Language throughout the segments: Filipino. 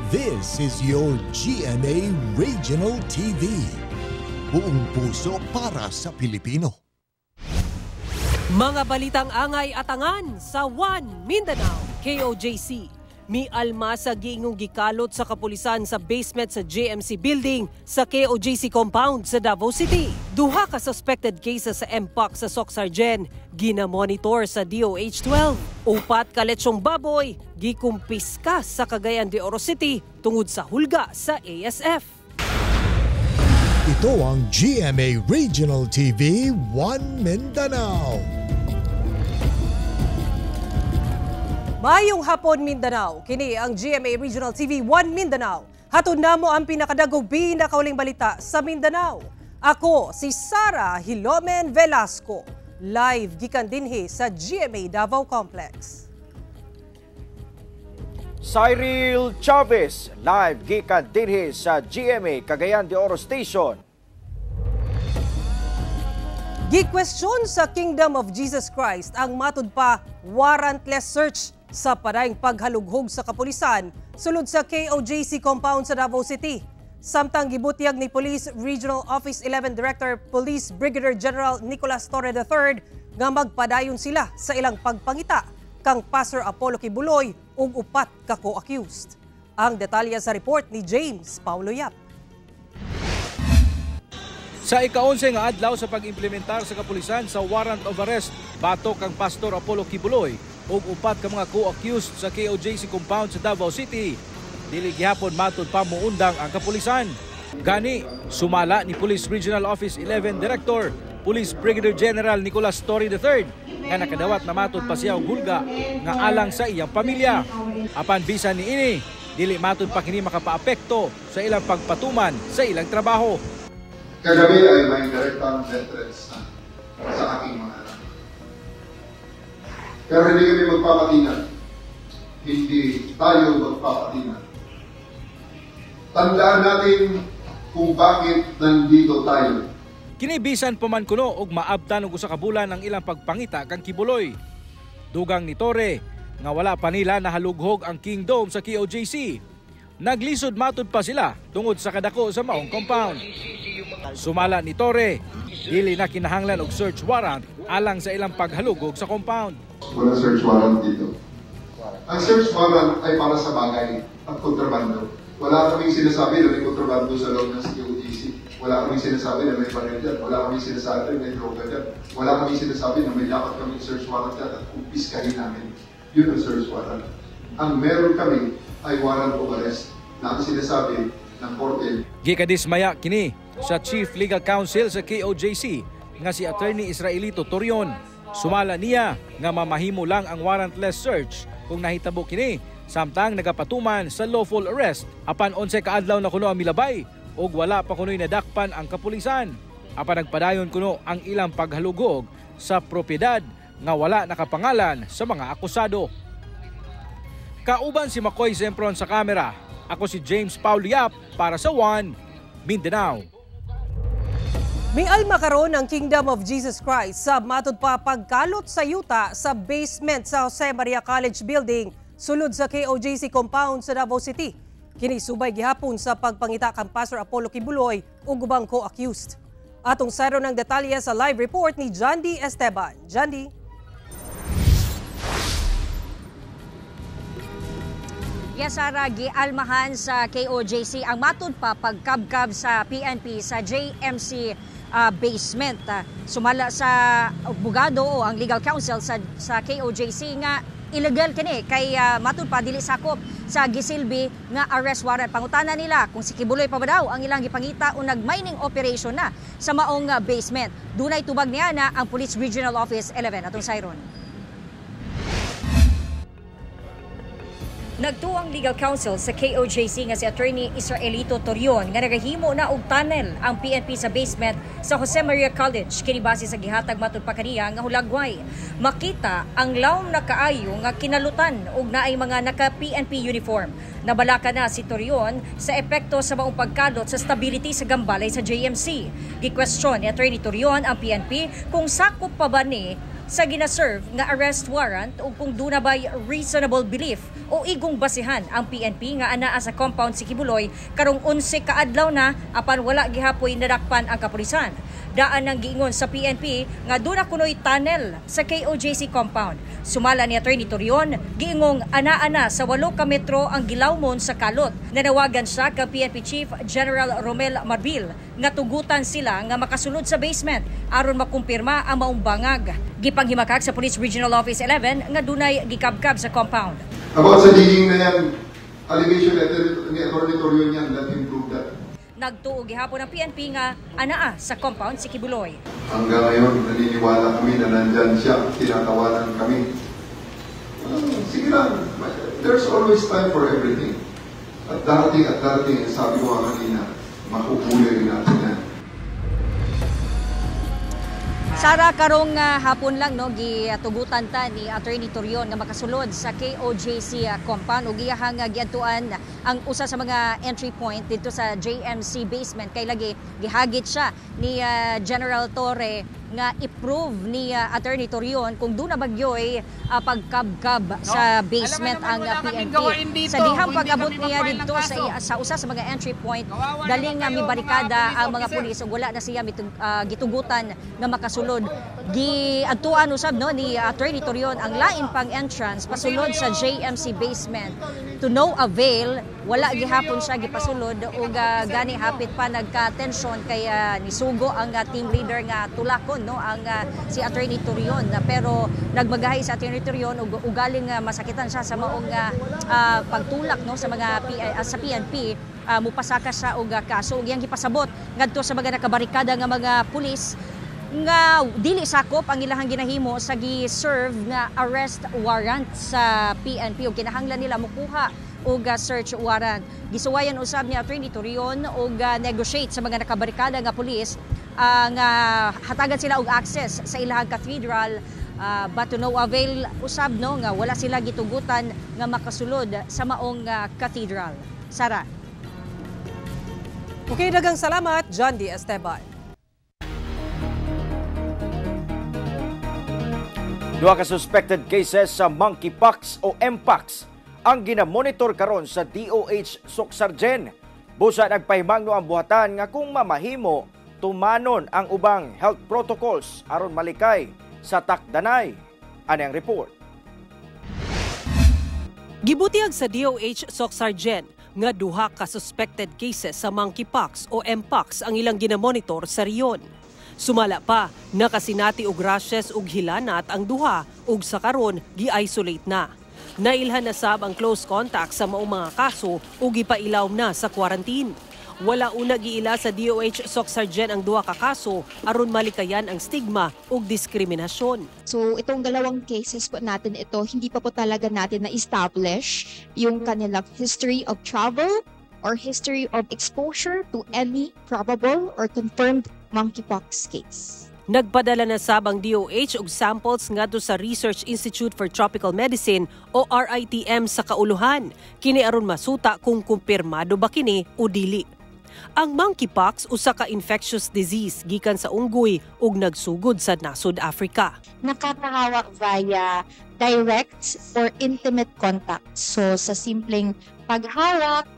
This is your GMA Regional TV. Buong puso para sa Pilipino. Mga balitang angay at angan sa One Mindanao, KOJC. Mi alma sa giingong gikalot sa kapulisan sa basement sa JMC building sa KOJC compound sa Davao City. Duha ka suspected cases sa MPOC sa Soc-Sargen ginamonitor sa DOH-12. Upat ka lechong baboy gikumpiska sa Cagayan de Oro City tungod sa hulga sa ASF. Ito ang GMA Regional TV One Mindanao. Mayong hapon Mindanao, kini ang GMA Regional TV 1 Mindanao. Hatod namo ang pinakadagog pinakauling balita sa Mindanao. Ako si Sara Hilomen Velasco, live gikan dinhi sa GMA Davao Complex. Cyril Chavez, live gikan dinhi sa GMA Cagayan de Oro Station. Gi-question sa Kingdom of Jesus Christ ang matud pa warrantless search sa parayng paghalughog sa kapulisan sulod sa KOJC compound sa Davao City. Samtang gibutyag ni Police Regional Office 11 Director Police Brigadier General Nicolas Torre III nga magpadayon sila sa ilang pagpangita kang Pastor Apollo Kibuloy ug upat ka co-accused. Ang detalye sa report ni James Paulo Yap. Sa ika-11 nga adlaw sa pag-implementar sa kapulisan sa warrant of arrest, batok kang Pastor Apollo Kibuloy ug upat ka mga co-accused sa KOJC compound sa Davao City. Dili gihapon matud pa muundang ang kapulisan. Gani, sumala ni Police Regional Office 11 Director Police Brigadier General Nicolas Torre III nga nakadawat na matud pa siya og hulga nga alang sa iyang pamilya. Apan bisan ni ini, dili matud pa kini makapaapekto sa ilang pagpatuman sa ilang trabaho. Kagabi ay may direktang death threats sa aking mga anak. Pero hindi kami magpapatingan. Hindi tayo magpapatingan. Tandaan natin kung bakit nandito tayo. Kinibisan pa man kuno og maabtan og usa ka bulan ang ilang pagpangita kang Kibuloy. Dugang ni Torre nga wala pa nila nahalughog ang Kingdom sa KOJC. Naglisod matud pa sila tungod sa kadako sa maong compound. Sumala ni Torre, dili na kinahanglan og search warrant alang sa ilang paghalugog sa compound. Wala search warrant dito. Ang search warrant ay para sa bagay at kontrabando. Wala kaming sinasabi na may kontrabando sa loob ng KOJC. Wala kaming sinasabi na may baril dyan. Wala kaming sinasabi na may droga dyan. Wala kaming sinasabi na may dapat kaming search warrant dyan at kumpiskahin namin. Yun ang search warrant. Ang meron kami ay warrant of arrest na ang sinasabi ng korte. Gikadismaya kini sa Chief Legal Counsel sa KOJC nga si Attorney Israelito Torion. Sumala niya nga mamahimo lang ang warrantless search kung nahitabo kini samtang nagapatuman sa lawful arrest apan 11 ka adlaw na kuno ang milabay ug wala pa kuno'y nadakpan ang kapulisan. Apan nagpadayon kuno ang ilang paghalugog sa propiedad nga wala nakapangalan sa mga akusado. Kauban si Makoy Zempron sa kamera. Ako si James Paulo Yap para sa One Mindanao. Mialma karon ang Kingdom of Jesus Christ sa matud pa pagkalot sa yuta sa basement sa Jose Maria College Building sulod sa KOJC compound sa Davao City. Kini subay gihapon sa pagpangita kang Pastor Apollo Kibuloy ug ubang co-accused. Atong sayro ng detalye sa live report ni Jandy Esteban. Jandy. Yes, Sara, gialmahan sa KOJC ang matud pa pagkabkab sa PNP sa JMC basement. Sumala sa abogado o ang legal counsel sa KOJC nga illegal kini kay matud pa dili sakop sa gisilbi nga arrest warrant. Pangutana nila kung si Kibuloy pa ba daw ang ilang gipangita o nag-mining operation na sa maong basement. Dunay tubag niya na ang Police Regional Office 11 atong sayron. Nagtuang legal counsel sa KOJC nga si Attorney Israelito Torion nga nagahimo na og tunnel ang PNP sa basement sa Jose Maria College kini base sa gihatag matud pa kaniya nga hulagway. Makita ang lawom na kaayo nga kinalutan og naay mga naka-PNP uniform. Nabalaka na si Torion sa epekto sa maong pagkalot sa stability sa gambalay sa JMC. Gi-question ni Attorney Torion ang PNP kung sakop pa ba ni sa ginaserve nga arrest warrant o kung doon na ba'y reasonable belief o igong basihan ang PNP nga anaa sa compound si Kibuloy karong 11 ka adlaw na apan wala gihapoy nadakpan ang kapulisan. Daan nang giingon sa PNP nga duna kunoy tunnel sa KOJC compound. Sumala ni Attorney Torion, giingong ana-ana sa 8 ka metro ang gilawmon sa kalot. Nanawagan siya ka PNP Chief General Romel Marbil nga tugutan sila nga makasulod sa basement aron makumpirma ang maong bangag. Gipanghimakak sa Police Regional Office 11 nga dunay gikabkab sa compound. About sa digging na yan, allegation letter ni Attorney Torion yan that improved that. Nagtuo gihapon ang PNP nga anaa sa compound si Kibuloy. Hanggang ngayon, naniniwala kami na nandyan siya, tinatawanan kami. Sige lang, there's always time for everything. At darating, sabi ko nga kanina, makuhuli rin natin yan. Sara, karong hapon lang no gitugutan ta ni Attorney Torion nga makasulod sa KOJC compound ug iyahang giadtuan ang usa sa mga entry point dito sa JMC basement kay lagi gihagit siya ni General Torre nga i-prove ni Attorney Torion kung doon na bagyoy pagkabkab sa basement ang PNP. Sa dihang pag-abot niya dito sa usa sa mga entry point, daling mi barikada ang mga pulis ug wala na siya gitugutan nga makasulod. Giadtuan usab no ni Attorney Torion ang lain pang entrance pasulod sa JMC basement. To no avail, wala gihapon siya gipasulod ug gani hapit pa nagka-tension kay nisugo ang team leader nga tulakon no ang si Attorney Torion pero nagmagahay sa Attorney Torion ug ugaling masakitan siya sa maong pagtulak no sa mga sa PNP mupasaka siya og kaso ug iyang gipasabot ngadto sa mga nakabarikada nga mga pulis nga dili sakop ang ilahang ginahimo sa gi-serve nga arrest warrant sa PNP ug kinahanglan nila mokuha og search warrant. Gisuwayan usab ni Attorney Torion og negotiate sa mga nakabarikada nga pulis nga hatagan sila og access sa ilahang cathedral but to no avail usab no nga wala sila gitugutan nga makasulod sa maong cathedral. Sara. Okay, daghang salamat, John D. Esteban. Duha ka suspected cases sa monkeypox o mpox ang ginamonitor karon sa DOH Socsargen. Busa nagpahimangno ang buhatan nga kung mamahimo tumanon ang ubang health protocols aron malikay sa takdanay. Ani ang report. Gibutiag sa DOH Socsargen nga duha ka suspected cases sa monkeypox o mpox ang ilang ginamonitor sa riyon. Sumala pa, nakasinati og rashes ug hilanat ang duha ug sa karon gi-isolate na. Nailhan na sab ang close contact sa maong mga kaso ug gipailaw na sa quarantine. Wala una giila sa DOH Socsargen ang duha ka kaso aron malikayan ang stigma ug diskriminasyon. So itong dalawang cases po natin ito, hindi pa po talaga natin na-establish yung kanilang history of travel or history of exposure to any probable or confirmed monkeypox case. Nagpadala na sab ang DOH og samples ngadto sa Research Institute for Tropical Medicine o RITM sa kauluhan. Kini aron masuta kung kumpirmado ba kini o dili. Ang monkeypox usa ka infectious disease gikan sa unggoy ug nagsugod sa nasod Africa. Nakakahawak via direct or intimate contact. So sa simpleng paghawak,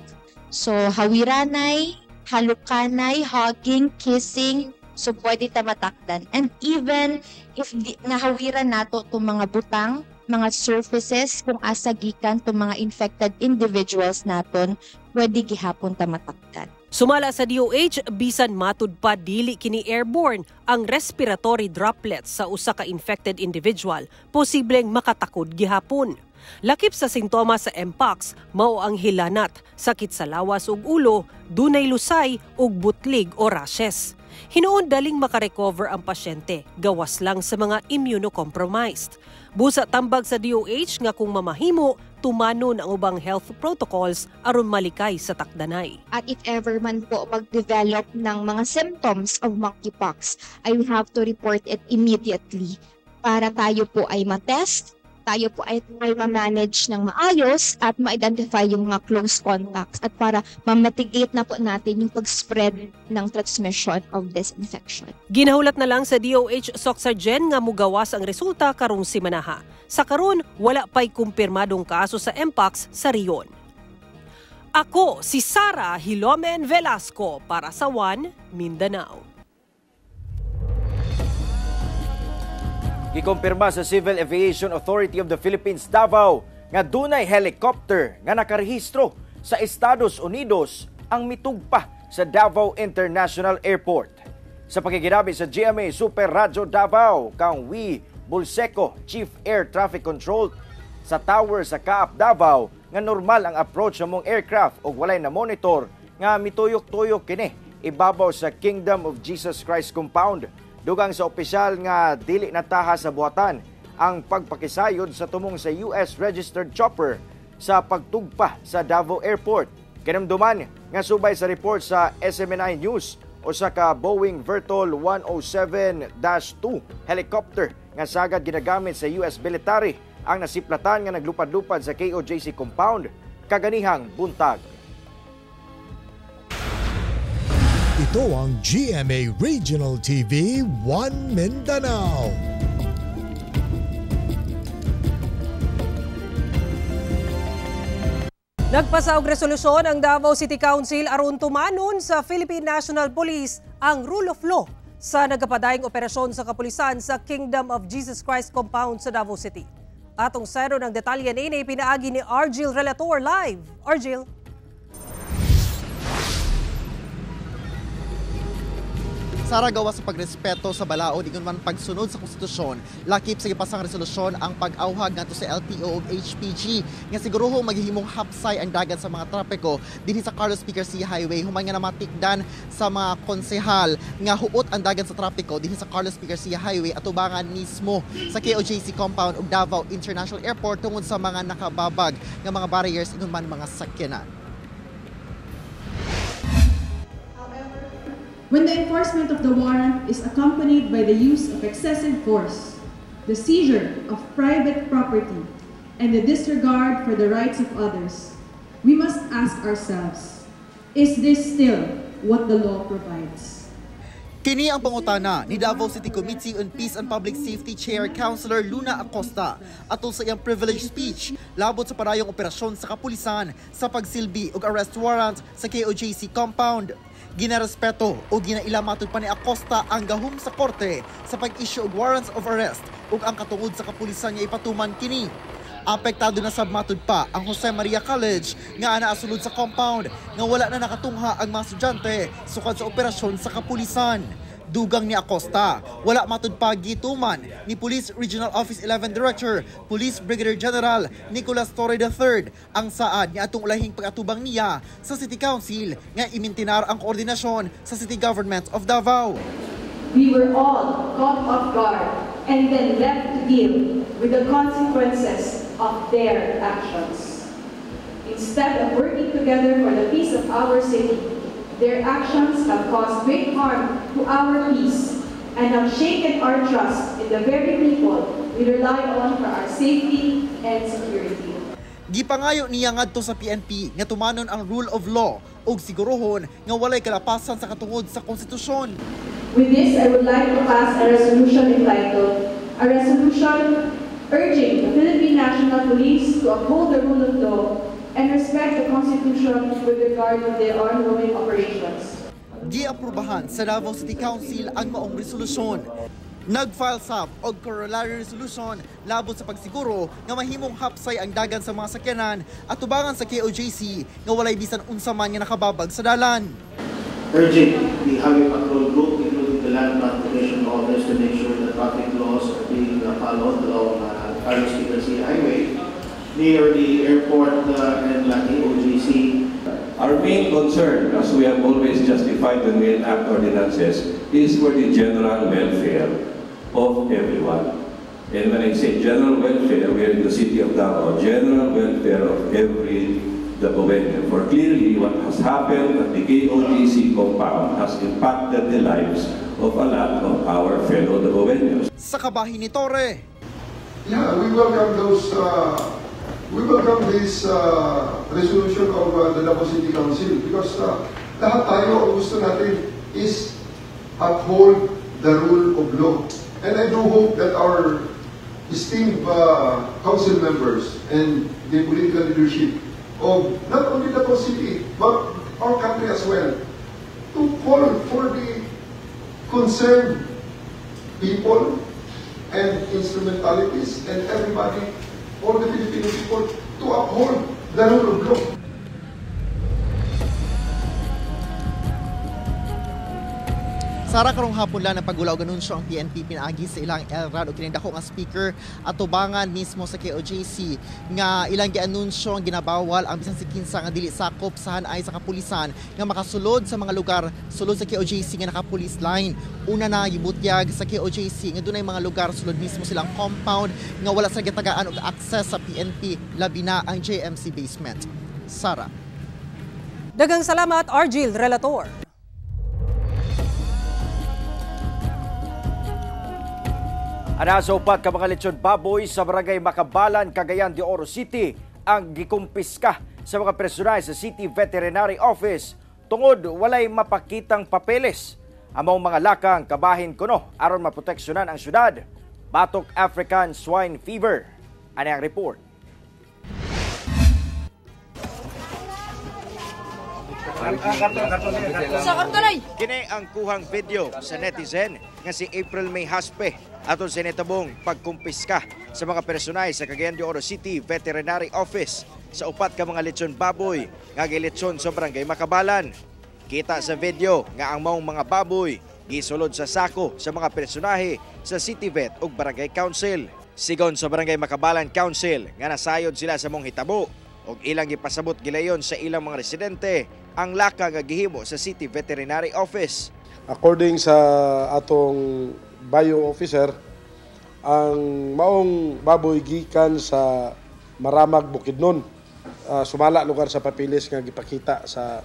so hawiranay, halukanay, hugging, kissing, so pwede ta matakdan. And even if nahawiran nato itong mga butang, mga surfaces, kung asa gikan itong mga infected individuals naton, pwede gihapon ta matakdan. Sumala sa DOH, bisan matud pa dili kini airborne ang respiratory droplets sa usa ka infected individual, posibleng makatakod gihapon. Lakip sa sintomas sa mpox, mao ang hilanat, sakit sa lawas ug ulo, dunay lusay ug butlig o rashes. Hinuon daling makarecover ang pasyente, gawas lang sa mga immunocompromised. Busa tambag sa DOH nga kung mamahimo, tumanon ang ubang health protocols aron malikay sa takdanay. At if ever man po mag-develop ng mga symptoms of monkeypox, I will have to report it immediately para tayo po ay matest, tayo po ay ma-manage ng maayos at ma-identify yung mga close contacts at para ma-mitigate na po natin yung pag-spread ng transmission of this infection. Ginahulat na lang sa DOH SOC Sargen nga mugawas ang resulta karong simanaha. Sa karon, wala pa'y kumpirmadong kaso sa Mpox sa riyon. Ako si Sara Hilomen Velasco para sa One Mindanao. Gikumpirma sa Civil Aviation Authority of the Philippines Davao nga dunay helicopter nga nakarehistro sa Estados Unidos ang mitugpa sa Davao International Airport. Sa pakikirabi sa GMA Super Radio Davao kang Wee Bulseco, Chief Air Traffic Control sa tower sa Kaap Davao nga normal ang approach sa mong aircraft o walay na monitor nga mituyok-tuyok kini ibabaw sa Kingdom of Jesus Christ compound. Dugang sa opisyal nga dili nataha sa buhatan ang pagpakisayod sa tumong sa US registered chopper sa pagtugpa sa Davao Airport. Kinamduman nga subay sa report sa SMNI News o sa ka Boeing Vertol 107-2 helicopter nga sagad ginagamit sa US military ang nasiplatan nga naglupad-lupad sa KOJC compound kaganihang buntag. Ito ang GMA Regional TV 1 Mindanao. Nagpasaog resolusyon ang Davao City Council aron tumanon sa Philippine National Police ang rule of law sa nagapadayong operasyon sa kapulisan sa Kingdom of Jesus Christ compound sa Davao City. Atong sayro ng detalye nini pinaagi ni Argil Relator live. Argil. Sara, gawa sa pagrespeto sa balaod igon man pagsunod sa konstitusyon, lakip sa gipasang resolusyon ang pag-awhag ngadto sa LTO of HPG nga siguruho maghihimong hapsay ang dagat sa mga trapiko dinhi sa Carlos P. Garcia Highway human nga namatikdan sa mga konsehal nga huot ang dagat sa trapiko dinhi sa Carlos P. Garcia Highway atubangan mismo sa KOJC compound ug Davao International Airport tungod sa mga nakababag nga mga barriers igon man mga sakyanan. When the enforcement of the warrant is accompanied by the use of excessive force, the seizure of private property, and the disregard for the rights of others, we must ask ourselves, is this still what the law provides? Kini ang pangutana ni Davao City Committee on Peace and Public Safety Chair Councilor Luna Acosta atol sa iyang privilege speech labot sa parayong operasyon sa kapulisan sa pagsilbi og arrest warrant sa KOJC compound. Ginarespeto o ginailamatod pa ni Acosta ang gahom sa korte sa pag-issue og warrants of arrest ug ang katungod sa kapulisan nga ipatuman kini. Apektado na sabmatod pa ang Jose Maria College nga anaa sulod sa compound nga wala na nakatungha ang mga estudyante sukad sa operasyon sa kapulisan. Dugang ni Acosta, wala matud pa gituman ni Police Regional Office 11 Director, Police Brigadier General Nicolas Torre III ang saad niya atong ulahing pag-atubang niya sa City Council nga imintinar ang koordinasyon sa City Government of Davao. We were all caught off guard and then left to deal with the consequences of their actions. Instead of working together for the peace of our city, their actions have caused great harm to our peace and have shaken our trust in the very people we rely on for our safety and security. Gipangayo niya ngadto sa PNP nga tumanon ang rule of law ug sigurohon nga walay kalapasan sa katungod sa konstitusyon. With this, I would like to pass a resolution entitled, a resolution urging the Philippine National Police to uphold the rule of law and respect the Constitution with regard to their ongoing operations. Giaprubahan sa Davao City Council ang maong resolusyon. Nag-file sab og corollary resolution labot sa pagsiguro nga mahimong hapsay ang dagan sa mga sakyanan at tubangan sa KOJC nga walay bisan unsa man nga nakababag sa dalan. Urging the Highway Patrol Group, including the Land Transportation Office, to make sure that traffic laws are being followed along Carlos P. Garcia Highway near the airport and KOJC. Our main concern, as we have always justified when we enact ordinances, is for the general welfare of everyone. And when I say general welfare, we are in the city of Davao, general welfare of every Davaoeño. For clearly what has happened at the KOJC compound has impacted the lives of a lot of our fellow Davaoeños. Sa kabahin ni Torre, Yeah, we welcome those. We welcome this resolution of the Davao City Council because lahat tayo ang gusto natin is uphold the rule of law. And I do hope that our esteemed council members and the political leadership of not only Davao City but our country as well to call for the concerned people and instrumentalities and everybody, all the Filipino people, to uphold the rule of law. Sara, karong hapon lang ng pagulaw ganunsyo ang PNP pinaagi sa ilang elrad o kinindako nga speaker at tubangan mismo sa KOJC nga ilang gianunsyo ang ginabawal ang bisan si kinsa nga dili sakop sa hanay sa kapulisan nga makasulod sa mga lugar sulod sa KOJC nga naka-police line. Una na gibutyag sa KOJC nga dunay mga lugar sulod mismo silang compound nga wala sa gitagaan og access sa PNP labi na ang JMC basement. Sara. Daghang salamat, Argil Relator. Sa upat ka mga lechon baboy sa barangay Makabalan, Cagayan de Oro City ang gikumpiska sa mga personal sa City Veterinary Office tungod walay mapakitang papeles. Among mga lakang kabahin kuno aron maproteksyonan ang syudad. Batok African Swine Fever. Ano ang report? Kini ang kuhang video sa netizen nga si April May Haspe aton sa nitabong pagkumpiska sa mga personal sa Cagayan de Oro City Veterinary Office sa upat ka mga lechon baboy nga gilechon sa barangay Makabalan. Kita sa video nga ang maong mga baboy gisulod sa sako sa mga personahe sa City Vet ug Barangay Council. Sigon sa Barangay Makabalan Council nga nasayod sila sa mong hitabo ug ilang gipasabot gilayon sa ilang mga residente ang laka nga gihimo sa City Veterinary Office. According sa atong bio officer, ang maong baboy gikan sa Maramag, Bukidnon. Sumala lugar sa papilis nga gipakita sa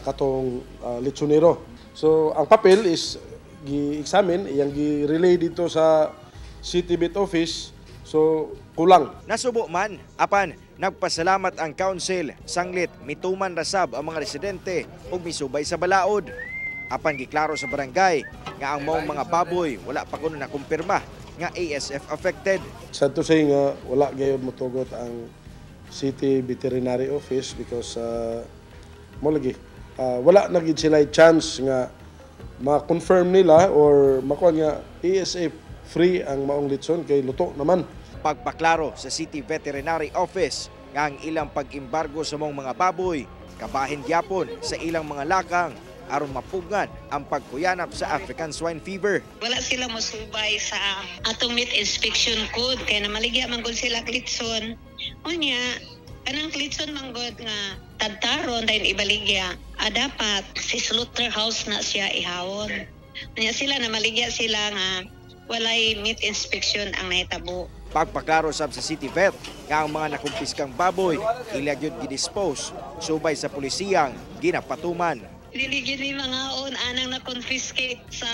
katong lechonero. So ang papel is gi-examine, iyang gi-relay dito sa City Vet Office. So kulang. Nasubo man, apan nagpasalamat ang council, sanglit mituman rasab ang mga residente ug misubay sa balaod. Apan giklaro sa barangay nga ang maong mga baboy wala pa kuno nakumpirma nga ASF affected. Sad to say nga wala gayud motugot ang City Veterinary Office because mo lagi wala na gid sila chance nga ma-confirm nila or makuha nga ASF free ang maong lechon kay luto naman. Pagpaklaro sa City Veterinary Office nga ang ilang pag-embargo sa mga baboy kabahin gyapon sa ilang mga lakang aron mapugngan ang pagkuyanap sa African Swine Fever. Wala sila mosubay sa atong meat inspection code kaya namaligya manggod sila klitson. Unya, kanang klitson manggod nga tadtaron dahil ibaligya. Dapat si slaughterhouse na siya ihawon. Unya sila namaligya sila nga walay meat inspection ang nahitabo. Pagpaklaro sab sa City Vet nga ang mga nakumpiskang baboy ilagyod gidispose subay sa pulisiyang ginapatuman. Diligid ni mga anang na-confiscate sa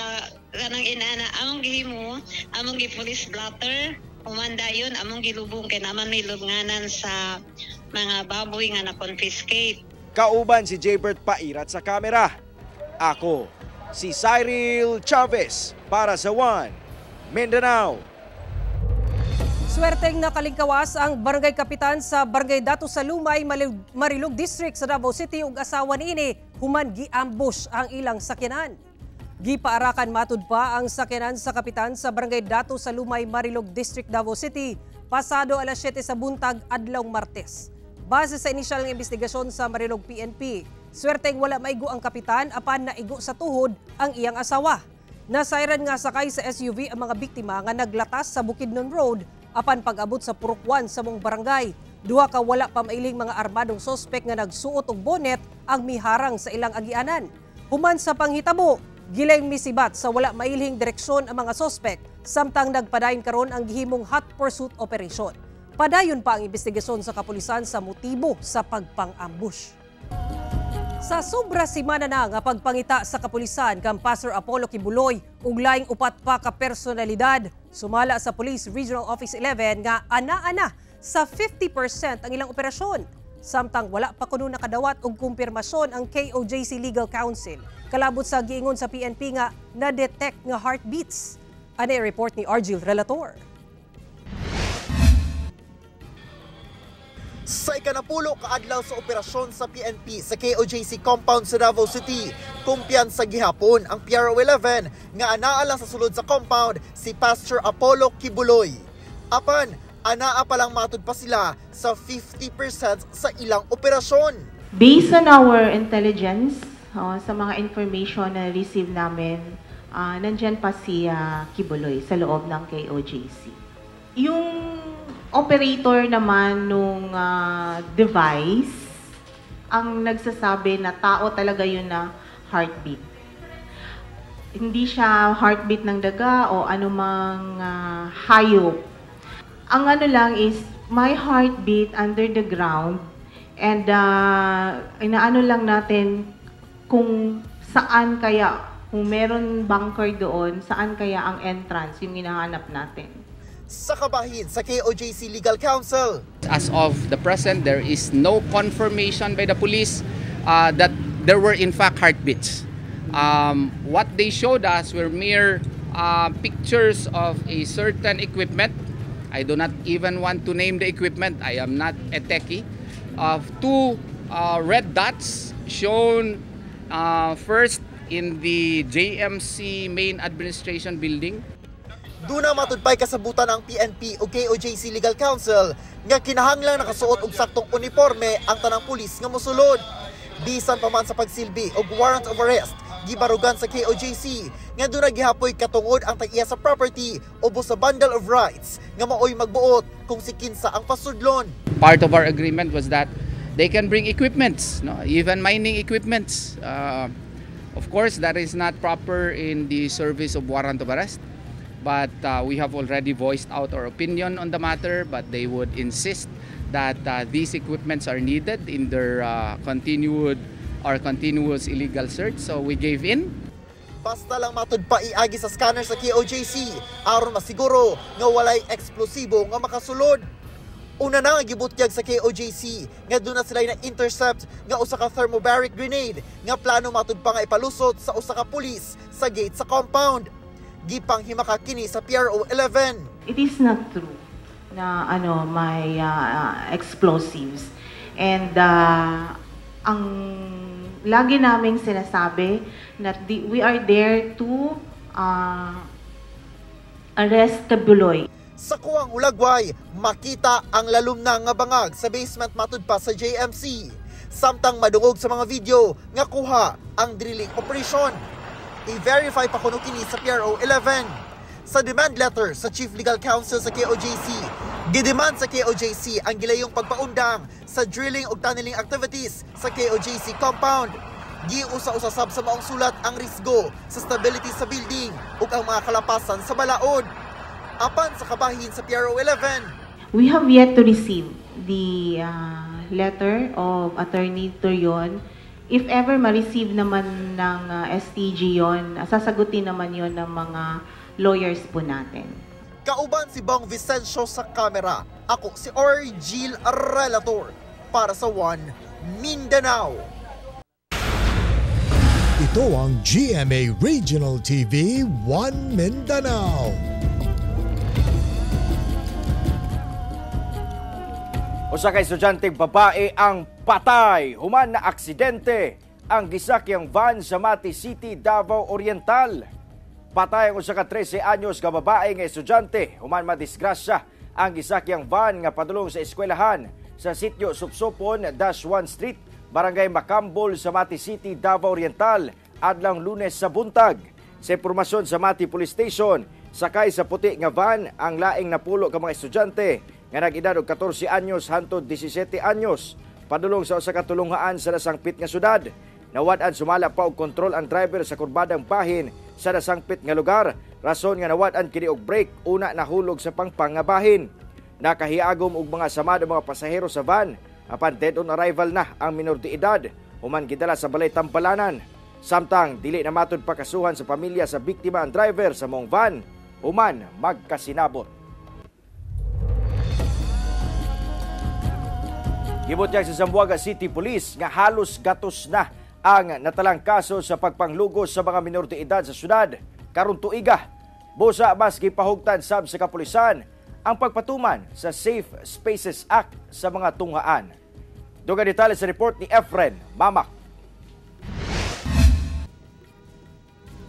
kanang inana. Among gihimo, among gi-police blotter, umanda yun, among gilubong kay naman may lubnganan sa mga baboy nga na-confiscate. Kauban si Jaybert Pairat sa kamera. Ako, si Cyril Chavez para sa One Mindanao. Swerteng nakalingkawas ang barangay kapitan sa Barangay Dato sa Lumay, Marilog District sa Davao City ug asawa niini human gi-ambush ang ilang sakyanan. Gipaarakan matud pa ang sakyanan sa kapitan sa Barangay Dato sa Lumay, Marilog District, Davao City pasado alas 7 sa buntag adlawng Martes. Base sa inisyal nga investigasyon sa Marilog PNP, swerteng wala maigo ang kapitan apan naigo sa tuhod ang iyang asawa. Nasayran nga sakay sa SUV ang mga biktima nga naglatas sa Bukidnon Road apan pag-abot sa Purok 1 sa mong barangay. Duha ka wala pa mailing mga armadong sospek nga nagsuot og bonet ang miharang sa ilang agianan. Human sa panghitabo, gilayng misibat sa wala mailhing direksyon ang mga sospek samtang nagpadayon karon ang gihimong hot pursuit operation. Padayon pa ang investigasyon sa kapulisan sa motibo sa pagpang-ambush. Sa sobra semana na nga pagpangita sa kapulisan kang Pastor Apollo Kibuloy ug laing upat pa ka personalidad sumala sa Police Regional Office 11 nga ana-ana sa 50% ang ilang operasyon. Samtang wala pa kuno nakadawat og kumpirmasyon ang KOJC Legal Counsel. Kalabot sa giingon sa PNP nga na-detect nga heartbeats. Ano report ni Argil Relator? Sa ikanapulo kaadlaw sa operasyon sa PNP sa KOJC compound sa Davao City, kumpiyansa gihapon ang PRO 11 nga anaa lang sa sulod sa compound si Pastor Apollo Kibuloy. Apan, anaa pa lang matud pa sila sa 50% sa ilang operasyon. Based on our intelligence, sa mga information na receive namin, nandyan pa si Kibuloy sa loob ng KOJC. Yung operator naman nung device, ang nagsasabi na tao talaga yun na heartbeat. Hindi siya heartbeat ng daga o anumang hayop. Ang ano lang is, my heartbeat under the ground and inaano lang natin kung saan kaya, kung meron bunker doon, saan kaya ang entrance, yung hinahanap natin. Sa kabahin sa KOJC Legal Counsel. As of the present, there is no confirmation by the police that there were in fact heartbeats. What they showed us were mere pictures of a certain equipment. I do not even want to name the equipment. I am not a techie. Of two red dots shown first in the JMC main administration building. Duna matudpay kasabutan ang PNP o KOJC Legal Counsel nga kinahanglang nakasuot og saktong uniforme ang tanang pulis nga mosulod. Bisan pa man sa pagsilbi og warrant of arrest, gibarugan sa KOJC nga duna gihapoy katungod ang tag-iya sa property o sa bundle of rights nga maoy magbuot kung si kinsa ang pasudlon. Part of our agreement was that they can bring equipments, no? Even mining equipments. Of course, that is not proper in the service of warrant of arrest. But we have already voiced out our opinion on the matter, but they would insist that these equipments are needed in their continuous illegal search. So we gave in. Basta lang matud pa iagi sa scanner sa KOJC aron masiguro nga walay eksplosibo nga makasulod. Una na nga gibutyag sa KOJC nga doon na sila na-intercept nga usa ka thermobaric grenade nga plano matud pa nga ipalusot sa usa ka pulis sa gate sa compound. Gipang himaka kini sa PRO 11. It is not true na may explosives. And ang lagi naming sinasabi na we are there to arrest Kibuloy. Sa kuwang ulagway, makita ang lalumnang nga bangag sa basement matud pa sa JMC. Samtang madungog sa mga video nga kuha ang drilling operation. I-verify pa kuno kini sa PRO 11. Sa demand letter sa Chief Legal Counsel sa KOJC, gidemand sa KOJC ang gilayong pagpaundang sa drilling ug tunneling activities sa KOJC compound. Giusa-usasab sa maong sulat ang risgo sa stability sa building ug ang mga kalapasan sa balaod. Apan sa kabahin sa PRO 11, we have yet to receive the letter of Attorney Torion. If ever ma-receive naman ng STG yon, sasagutin naman yon ng mga lawyers po natin. Kauban si Bong Vicencio sa kamera. Ako si Argil Relator para sa One Mindanao. Ito ang GMA Regional TV One Mindanao. Usa ka estudyanteng babae ang patay human na aksidente ang gisakyang van sa Mati City, Davao Oriental. Patay ang usa ka 13 anyos ka babae nga estudyante human madisgrasya ang gisakyang van nga padulong sa eskwelahan sa sitio Supsopon, -1 Street, Barangay Macambol sa Mati City, Davao Oriental adlang Lunes sa buntag. Sa impormasyon sa Mati Police Station, sakay sa puti nga van ang laing napulo ka mga estudyante nga nag-edad og 14 anyos hangtod 17 anyos padulong sa usa ka tulunghaan sa nasangpit nga syudad. Nawad-an sumala pa og kontrol ang driver sa kurbadang bahin sa nasangpit nga lugar, rason nga nawad-an kini og brake una nahulog sa pangpang nga bahin. Nakahiagom og mga samad ang mga pasahero sa van apan dead on arrival na ang minor de edad. human gidala sa balay Tampalanan. Samtang dili na matud pa kasuhan sa pamilya sa biktima ang driver sa mong van, human magkasinabot. Gibutyag sa Zamboanga City Police nga halos gatos na ang natalang kaso sa pagpanglugos sa mga minor de edad sa syudad karon tuiga. Busa mas gipahugtan sab sa kapulisan ang pagpatuman sa Safe Spaces Act sa mga tunghaan. Dugang detalye sa report ni Efren Mamak.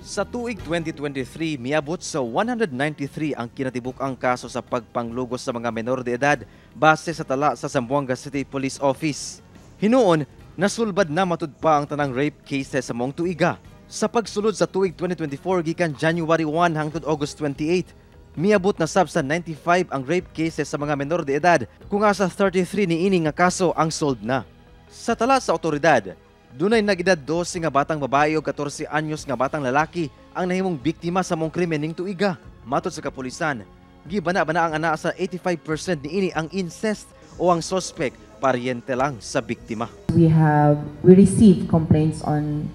Sa tuig 2023, miabot sa 193 ang kinatibuk-ang kaso sa pagpanglugos sa mga menor de edad base sa tala sa Zamboanga City Police Office. Hinuon, nasulbad na matud pa ang tanang rape cases sa mong tuiga. Sa pagsulod sa tuig 2024 gikan January 1 hangtod August 28, miabot na sab sa 95 ang rape cases sa mga menor de edad kung asa 33 niini nga kaso ang solved na. Sa tala sa otoridad, dunay nag-edad 12 nga batang babae o 14 anyos nga batang lalaki ang nahimong biktima sa mong krimen ning tuiga. Matod sa kapulisan, gibana-bana ang ana sa 85% niini ang incest o ang suspect paryente lang sa biktima. We received complaints on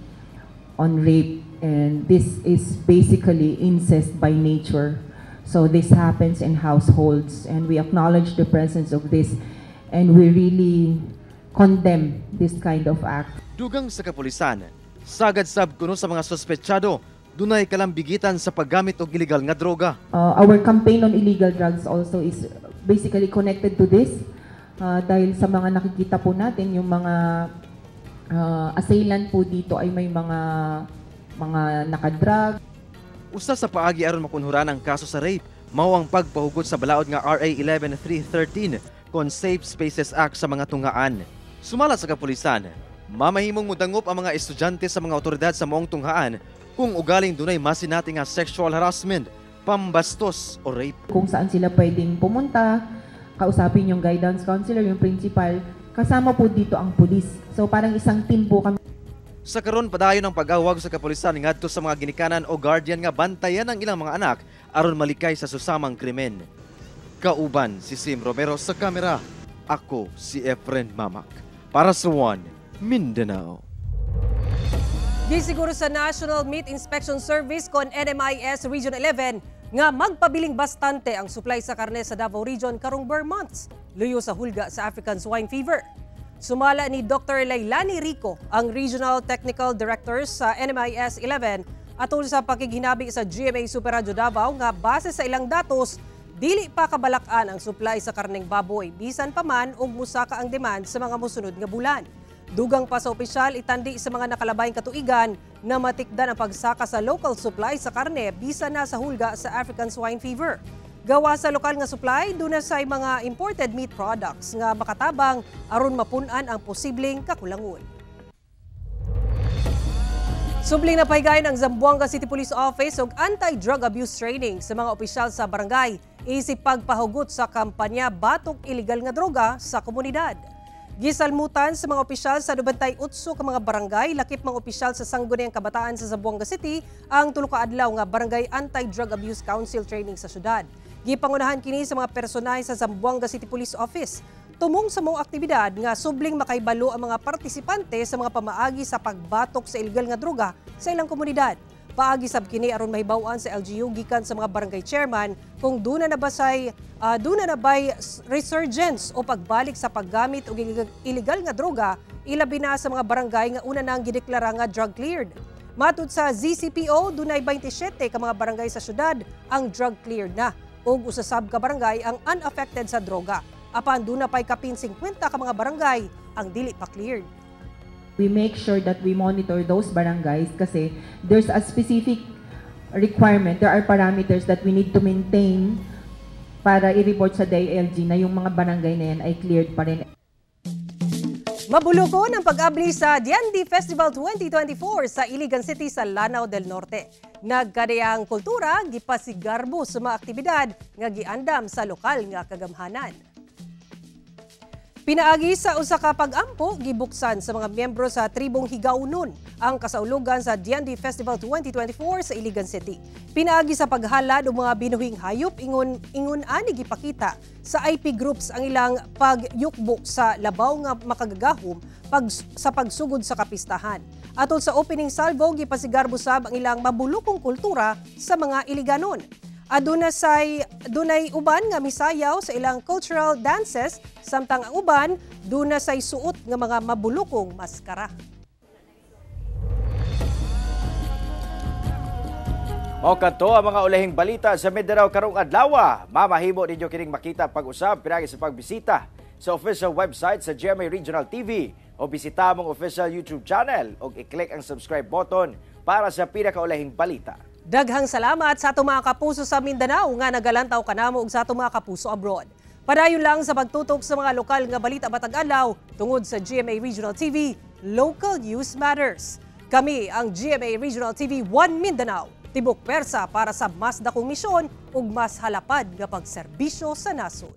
rape, and this is basically incest by nature. So this happens in households, and we acknowledge the presence of this, and we really condemn this kind of act. Dugang sa kapulisan, sagad sab kuno sa mga suspetsado, dunay kalambigitan sa paggamit og illegal nga droga. Our campaign on illegal drugs also is basically connected to this, dahil sa mga nakikita po natin, yung mga assailant po dito ay may mga nakadrug. Usa sa paagi aron makunhuran ang kaso sa rape, mao ang pagpahugot sa balaod nga RA 11313 kon Safe Spaces Act sa mga tunghaan. Sumala sa kapulisan, mamahimong mudangop ang mga estudyante sa mga otoridad sa maong tunghaan kung ugaling dunay masinati nga sexual harassment, pambastos o rape. Kung saan sila pwedeng pumunta, kausapin yung guidance counselor, yung principal, kasama po dito ang pulis. So parang isang team po kami. Sa karon padayon ang pag-awag sa kapulisan ngadto sa mga ginikanan o guardian nga bantayan ang ilang mga anak aron malikay sa susamang krimen. Kauban si Sim Romero sa kamera. Ako si Efren Mamak. Para sa One Mindanao. Gisiguro sa National Meat Inspection Service kon NMIS Region 11 nga magpabiling bastante ang supply sa karne sa Davao Region karong bare months, luyo sa hulga sa African Swine Fever. Sumala ni Dr. Laylani Rico, ang Regional Technical Director sa NMIS 11, atol sa pakighinabi sa GMA Super Radio Davao nga base sa ilang datos, dili pa kabalakan ang supply sa karneng baboy, bisan pa man og musaka ang demand sa mga mosunod nga bulan. Dugang pa sa opisyal, itandi sa mga nakalabayng katuigan na matikdan ang pagsaka sa local supply sa karne bisan na sa hulga sa African Swine Fever. Gawa sa lokal nga supply, doon na sa mga imported meat products nga makatabang aron mapunan ang posibleng kakulangon. Subling na pahigayon ang Zamboanga City Police Office og anti-drug abuse training sa mga opisyal sa barangay isip pagpahugot sa kampanya Batok Illegal nga Droga sa komunidad. Gisalmutan sa mga opisyal sa 98 ka mga barangay, lakip mga opisyal sa Sangguniang Kabataan sa Zamboanga City ang tulo ka adlaw nga Barangay Anti-Drug Abuse Council training sa syudad. Gipangunahan kini sa mga personay sa Zamboanga City Police Office. Tumong sa mga aktibidad nga subling makaibalo ang mga partisipante sa mga pamaagi sa pagbatok sa illegal nga droga sa ilang komunidad. Paagi sab kini aron mahibaw-an sa LGU gikan sa mga barangay chairman kung duna na bay resurgence o pagbalik sa paggamit og illegal nga droga, ilabi na sa mga barangay nga una nang gideklara nga drug cleared. Matud sa ZCPO, dunay 27 ka mga barangay sa syudad ang drug cleared na ug usasab ka barangay ang unaffected sa droga. Apan duna pay kapin 50 ka mga barangay ang dili pa cleared. We make sure that we monitor those barangays kasi there's a specific requirement, there are parameters that we need to maintain para i-report sa DILG na yung mga barangay na yan ay cleared pa rin. Mabulukon ang pag-abli sa Diandi Festival 2024 sa Iligan City sa Lanao del Norte. Nagkadayang kultura, gipasigarbo sa mga aktibidad nga giandam sa lokal nga kagamhanan. Pinaagi sa usa ka pag-ampo gibuksan sa mga miyembro sa tribong Higaunon ang kasaulugan sa Diandi Festival 2024 sa Iligan City. Pinaagi sa paghalad og mga binuhing hayop ingon ani gipakita sa IP groups ang ilang pagyukbo sa labaw nga makagagahom sa pagsugod sa kapistahan. Atol sa opening salvo gipasigar busab ang ilang mabulokong kultura sa mga Iliganon. Dunay uban nga misayaw sa ilang cultural dances, samtang ang uban dunay suot nga mga mabulokong maskara. Mao kadto ang mga ulahing balita sa Mindanao karong adlaw. Mamahimo ninyo kining makita pag-usab pinagi sa pagbisita sa official website sa GMA Regional TV o bisita among official YouTube channel o i-click ang subscribe button para sa pinakaulahing balita. Daghang salamat sa atong mga kapuso sa Mindanao nga nagalantaw kanamo ug sa atong mga kapuso abroad. Padayon lang sa pagtutok sa mga lokal nga balita matag adlaw tungod sa GMA Regional TV, Local News Matters. Kami ang GMA Regional TV 1 Mindanao, tibok persa para sa mas dakong misyon ug mas halapad nga pagserbisyo sa nasod.